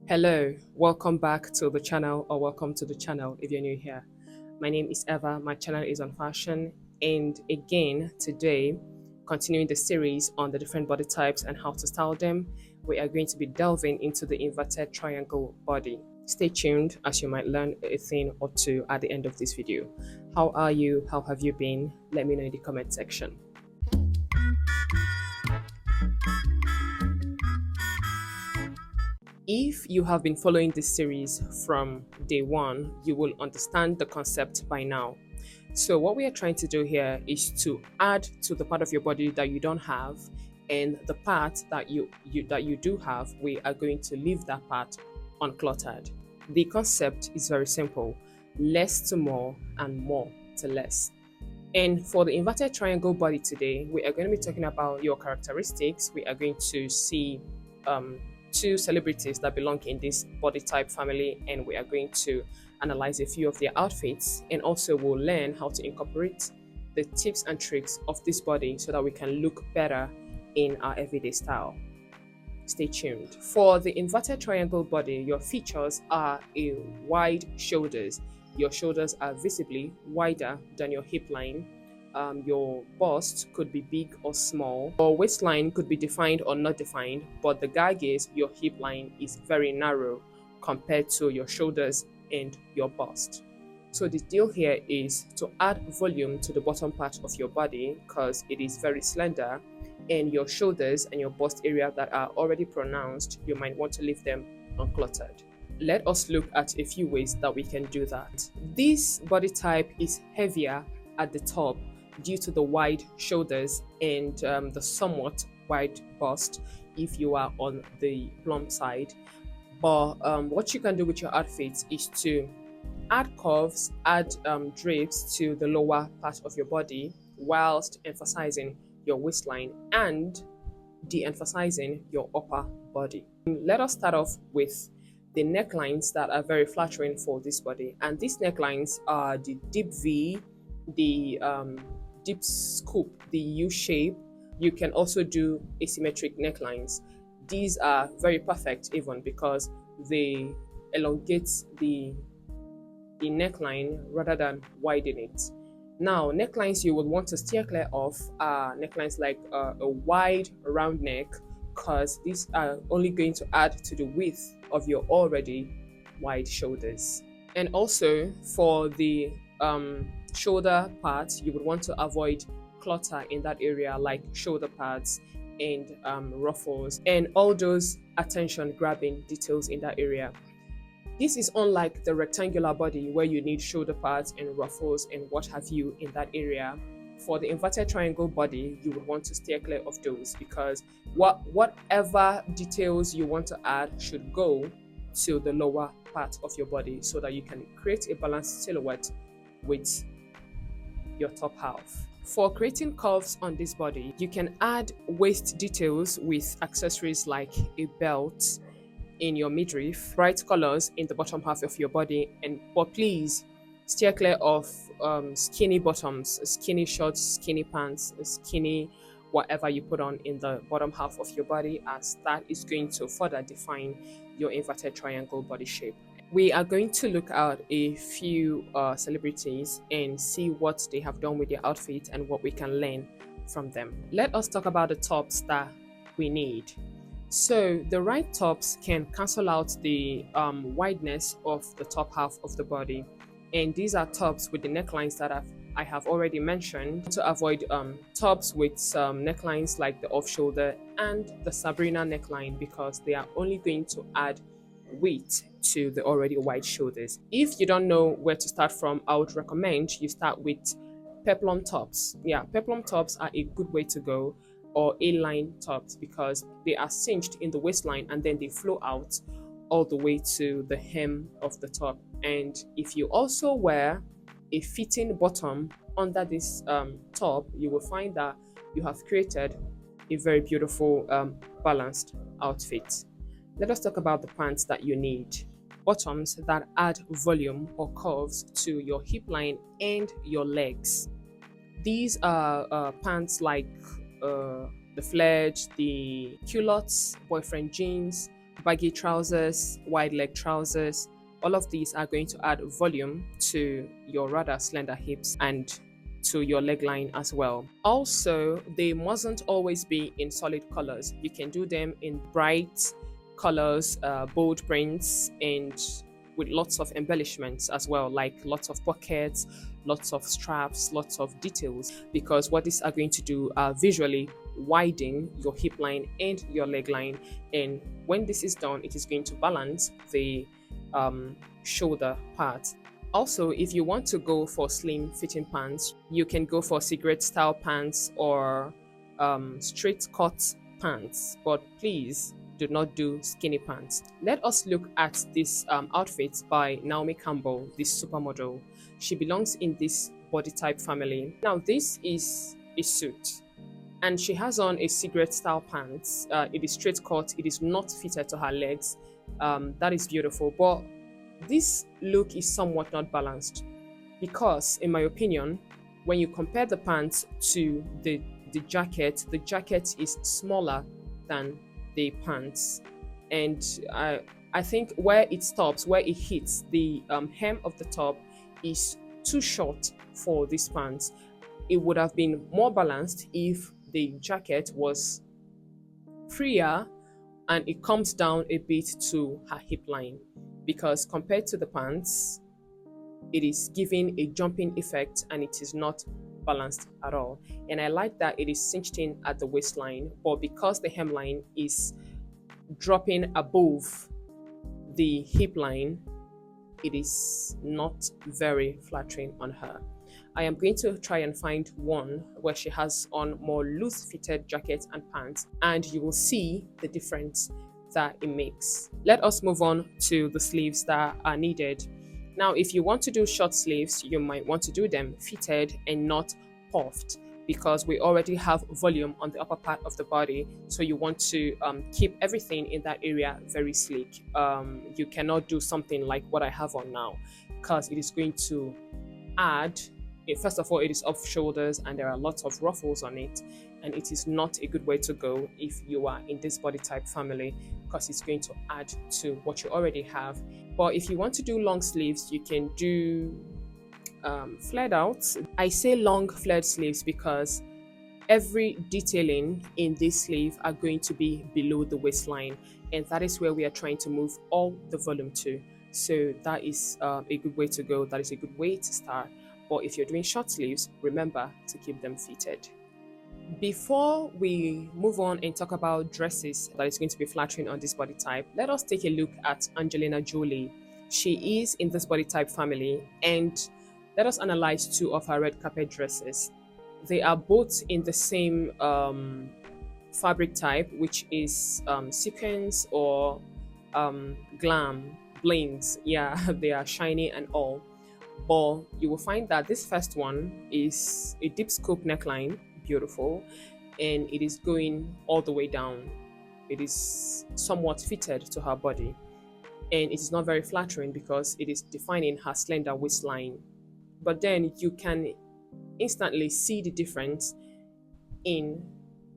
Hello, welcome back to the channel, or welcome to the channel if you're new here. My name is Eva, my channel is on fashion, and again today, continuing the series on the different body types and how to style them, we are going to be delving into the inverted triangle body. Stay tuned as you might learn a thing or two at the end of this video. How are you? How have you been? Let me know in the comment section. If you have been following this series from day one, you will understand the concept by now. So what we are trying to do here is to add to the part of your body that you don't have, and the part that you do have, we are going to leave that part uncluttered. The concept is very simple: less to more and more to less. And for the inverted triangle body today, we are going to be talking about your characteristics. We are going to see two celebrities that belong in this body type family, and we are going to analyze a few of their outfits, and also we'll learn how to incorporate the tips and tricks of this body so that we can look better in our everyday style. Stay tuned. For the inverted triangle body, your features are a wide shoulders. Your shoulders are visibly wider than your hip line. Your bust could be big or small. Your waistline could be defined or not defined, but the gag is your hip line is very narrow compared to your shoulders and your bust. So the deal here is to add volume to the bottom part of your body because it is very slender, and your shoulders and your bust area that are already pronounced, you might want to leave them uncluttered. Let us look at a few ways that we can do that. This body type is heavier at the top due to the wide shoulders and the somewhat wide bust if you are on the plump side. But what you can do with your outfits is to add curves, add drapes to the lower part of your body whilst emphasizing your waistline and de-emphasizing your upper body. Let us start off with the necklines that are very flattering for this body, and these necklines are the deep V, the deep scoop, the U shape. You can also do asymmetric necklines. These are very perfect even because they elongate the neckline rather than widen it. Now, necklines you would want to steer clear of are necklines like a wide round neck, because these are only going to add to the width of your already wide shoulders. And also for the shoulder part, you would want to avoid clutter in that area, like shoulder pads and ruffles and all those attention grabbing details in that area. This is unlike the rectangular body where you need shoulder pads and ruffles and what have you in that area. For the inverted triangle body, you would want to steer clear of those because whatever details you want to add should go to the lower part of your body so that you can create a balanced silhouette with your top half. For creating curves on this body, you can add waist details with accessories like a belt in your midriff, bright colors in the bottom half of your body, but please steer clear of skinny bottoms, skinny shorts, skinny pants, skinny whatever you put on in the bottom half of your body, as that is going to further define your inverted triangle body shape. We are going to look at a few celebrities and see what they have done with their outfit and what we can learn from them. Let us talk about the tops that we need. So the right tops can cancel out the wideness of the top half of the body, and these are tops with the necklines that I have already mentioned, to avoid tops with necklines like the off-shoulder and the Sabrina neckline, because they are only going to add weight to the already wide shoulders. If you don't know where to start from, I would recommend you start with peplum tops. Yeah, peplum tops are a good way to go, or A-line tops, because they are cinched in the waistline and then they flow out all the way to the hem of the top. And if you also wear a fitting bottom under this top, you will find that you have created a very beautiful balanced outfit. Let us talk about the pants that you need. Bottoms that add volume or curves to your hip line and your legs. These are pants like the fledge, the culottes, boyfriend jeans, Baggy trousers, wide leg trousers, all of these are going to add volume to your rather slender hips and to your leg line as well. Also, they mustn't always be in solid colors. You can do them in bright colors, bold prints, and with lots of embellishments as well, like lots of pockets, lots of straps, lots of details, because what these are going to do are visually widen your hip line and your leg line. And when this is done, it is going to balance the shoulder part. Also, if you want to go for slim fitting pants, you can go for cigarette style pants or straight cut pants, but please do not do skinny pants. Let us look at this outfit by Naomi Campbell, this supermodel. She belongs in this body type family. Now, this is a suit, and she has on a cigarette style pants. It is straight cut, it is not fitted to her legs. That is beautiful, but this look is somewhat not balanced because, in my opinion, when you compare the pants to the jacket is smaller than the pants, and I think where it stops, where it hits, the hem of the top is too short for these pants. It would have been more balanced if the jacket was freer and it comes down a bit to her hip line, because compared to the pants, it is giving a jumping effect and it is not balanced at all. And I like that it is cinched in at the waistline, but because the hemline is dropping above the hip line, it is not very flattering on her. I am going to try and find one where she has on more loose fitted jacket and pants, and you will see the difference that it makes. Let us move on to the sleeves that are needed. Now, if you want to do short sleeves, you might want to do them fitted and not puffed, because we already have volume on the upper part of the body. So you want to keep everything in that area very sleek. You cannot do something like what I have on now, because it is going to add, first of all, it is off shoulders and there are lots of ruffles on it. And it is not a good way to go if you are in this body type family, because it's going to add to what you already have. But if you want to do long sleeves, you can do flared out. I say long flared sleeves because every detailing in this sleeve are going to be below the waistline, and that is where we are trying to move all the volume to. So that is a good way to go. That is a good way to start. But if you're doing short sleeves, remember to keep them fitted. Before we move on and talk about dresses that is going to be flattering on this body type, let us take a look at Angelina Jolie. She is in this body type family, and let us analyze two of her red carpet dresses. They are both in the same fabric type, which is sequins or glam, blings. Yeah, they are shiny and all. But you will find that this first one is a deep scoop neckline, beautiful, and it is going all the way down. It is somewhat fitted to her body, and it is not very flattering because it is defining her slender waistline. But then you can instantly see the difference in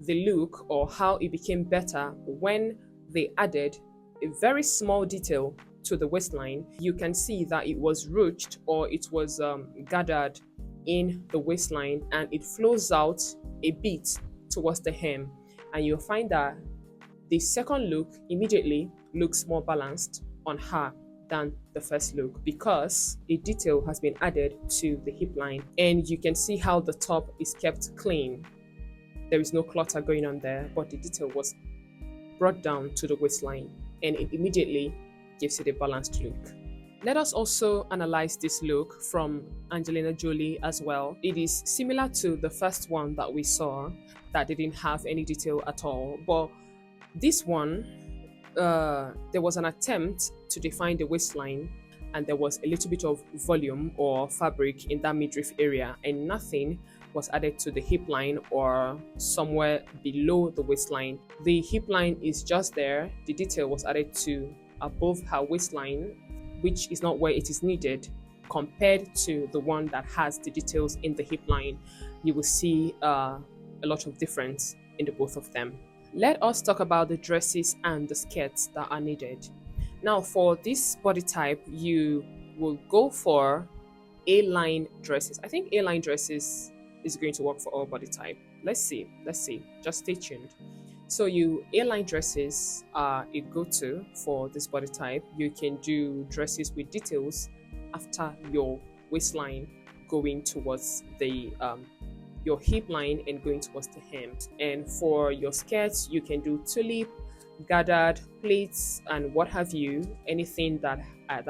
the look, or how it became better when they added a very small detail to the waistline. You can see that it was ruched, or it was gathered in the waistline, and it flows out a bit towards the hem, and you'll find that the second look immediately looks more balanced on her than the first look, because a detail has been added to the hip line, and you can see how the top is kept clean. There is no clutter going on there, but the detail was brought down to the waistline, and it immediately gives it a balanced look. Let us also analyze this look from Angelina Jolie as well. It is similar to the first one that we saw that didn't have any detail at all, but this one, there was an attempt to define the waistline, and there was a little bit of volume or fabric in that midriff area, and nothing was added to the hip line or somewhere below the waistline. The hip line is just there. The detail was added to above her waistline, which is not where it is needed. Compared to the one that has the details in the hip line, you will see a lot of difference in the both of them. Let us talk about the dresses and the skirts that are needed. Now, for this body type, you will go for A-line dresses. I think A-line dresses is going to work for all body type. Let's see. Let's see. Just stay tuned. So you A-line dresses are a go-to for this body type. You can do dresses with details after your waistline going towards the your hip line and going towards the hem. And for your skirts, you can do tulip, gathered pleats, and what have you. Anything that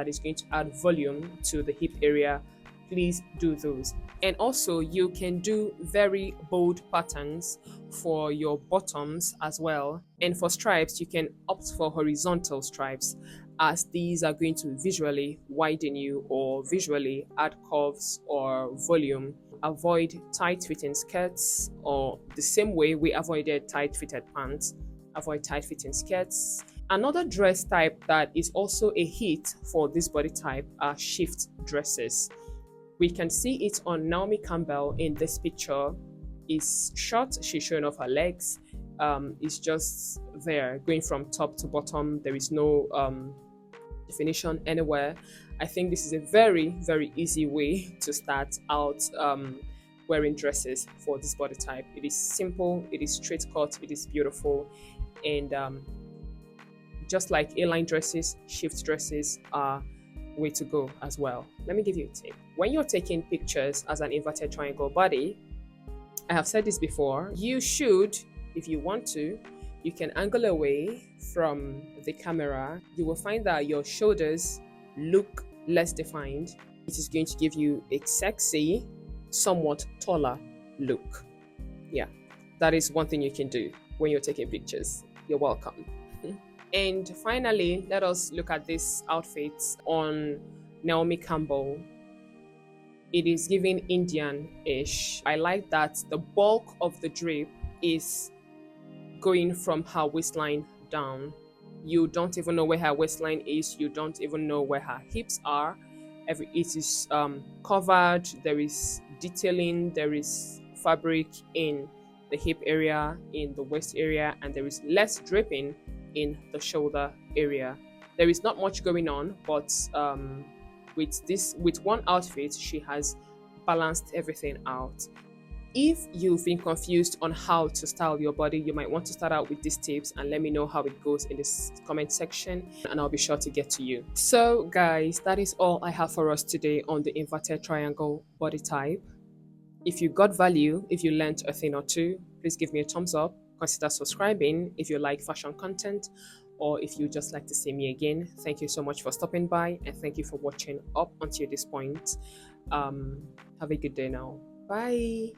is going to add volume to the hip area, please do those. And also, you can do very bold patterns for your bottoms as well. And for stripes, you can opt for horizontal stripes, as these are going to visually widen you or visually add curves or volume. Avoid tight fitting skirts, or the same way we avoided tight fitted pants, avoid tight fitting skirts. Another dress type that is also a hit for this body type are shift dresses. We can see it on Naomi Campbell in this picture. Is short, she's showing off her legs. It's just there, going from top to bottom. There is no definition anywhere. I think this is a very, very easy way to start out wearing dresses for this body type. It is simple, it is straight cut, it is beautiful, and just like A-line dresses, shift dresses are way to go as well. Let me give you a tip. When you're taking pictures as an inverted triangle body, I have said this before, you should, if you want to, you can angle away from the camera. You will find that your shoulders look less defined. It is going to give you a sexy, somewhat taller look. Yeah, that is one thing you can do when you're taking pictures. You're welcome. And finally, let us look at this outfit on Naomi Campbell. It is giving Indian-ish. I like that the bulk of the drape is going from her waistline down. You don't even know where her waistline is. You don't even know where her hips are. It is covered. There is detailing. There is fabric in the hip area, in the waist area, and there is less draping in the shoulder area. There is not much going on, but with one outfit, she has balanced everything out. If you've been confused on how to style your body, you might want to start out with these tips and let me know how it goes in this comment section, and I'll be sure to get to you. So guys, that is all I have for us today on the inverted triangle body type. If you got value, if you learned a thing or two, please give me a thumbs up. Consider subscribing if you like fashion content, or if you just like to see me again. Thank you so much for stopping by, and thank you for watching up until this point. Have a good day now. Bye.